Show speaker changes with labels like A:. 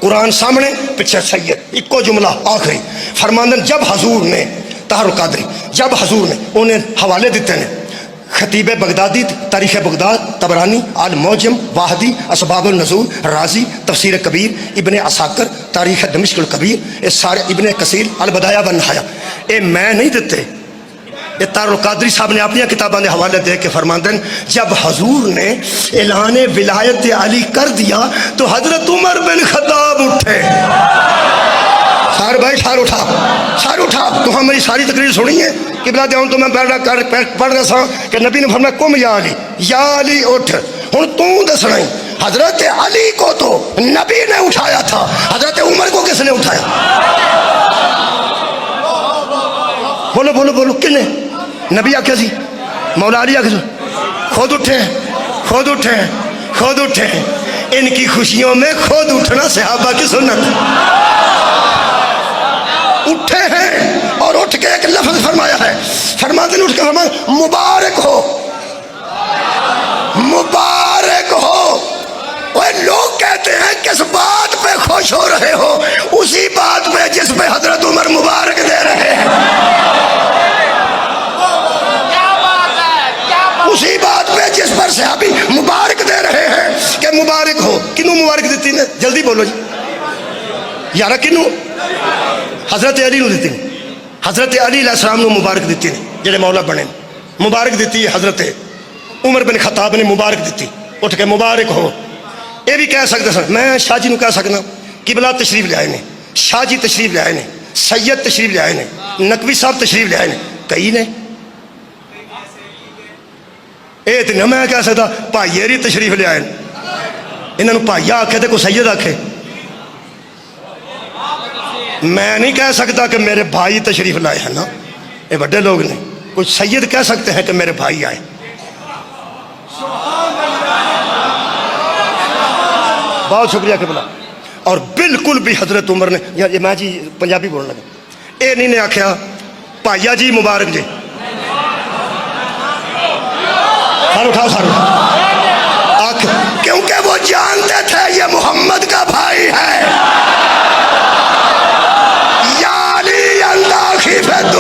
A: قرآن سامنے پیچھے سید، ایکو جملہ آخری فرماندن جب حضور نے طاہر القادری جب حضور نے انہیں حوالے دیتے ہیں خطیب بغدادی تاریخ بغداد، طبرانی، المعجم، واحدی، اسباب النزول، رازی، تفسیر کبیر، ابن عساکر، تاریخ دمشق الکبیر، یہ سارے ابن کثیر، البدایہ والنہایہ، یہ میں نہیں دیتے، یہ طاہر القادری صاحب نے اپنی کتابوں کے حوالے دے کے فرماندن جب حضور نے اعلان ولایت علی کر دیا تو حضرت عمر بن خطاب اٹھے۔ سار بھائی سار اٹھا تو ہم میری ساری تقریر سنی ہے قبلہ دیاں تو میں پڑھ رہا سا کہ نبی نے فرمایا قم یا علی اٹھ، ہن تو دسنا ہی حضرت علی کو تو نبی نے اٹھایا تھا، حضرت عمر کو کس نے اٹھایا؟ بولو بولو بولو کنے؟ نبی آکھیا سی، مولا علی آکھیا سی، خود اٹھے ان کی خوشیوں میں خود اٹھنا صحابہ کی سنت، اٹھے ہیں اور اٹھ کے ایک لفظ فرمایا ہے، فرماتے ہیں اٹھ کے فرمایا مبارک ہو۔ وہ لوگ کہتے ہیں کس بات پہ خوش ہو رہے ہو؟ اسی بات پہ جس پہ حضرت عمر مبارک دے رہے ہیں، اسی بات پہ جس پر صحابی مبارک دے رہے ہیں کہ مبارک ہو۔ کنوں مبارک دیتی نے؟ جلدی بولو جی یارہ، کنوں؟ حضرت علی نو دیتی نے، حضرت علی علیہ السلام نو مبارک دیتی نے جڑے مولا بنے، مبارک دیتی ہے حضرت عمر بن خطاب نے مبارک دیتی، اٹھ کے مبارک ہو۔ یہ بھی کہہ سکتے سن، میں شاہ جی نو کہہ سکنا قبلہ تشریف لے آئے نے، شاہ جی تشریف لے آئے نے، سید تشریف لے آئے نے، نقوی صاحب تشریف لے آئے نے، کئی نے اے تو نہ میں کہہ سکتا بھائی ایری تشریف لے آئے، انہوں نے بھائی آکھے تو کوئی سید آکھے، میں نہیں کہہ سکتا کہ میرے بھائی تشریف لائے ہیں نا، یہ بڑے لوگ نے، کچھ سید کہہ سکتے ہیں کہ میرے بھائی آئے۔ بہت شکریہ قبلہ۔ اور بالکل بھی حضرت عمر نے یہ میں جی پنجابی بولنے لگا، اے نہیں نے آکھیا بھائیا جی مبارک جی، کیونکہ وہ جانتے تھے یہ محمد کا بھائی ہے۔ یا علی اللہ خیفت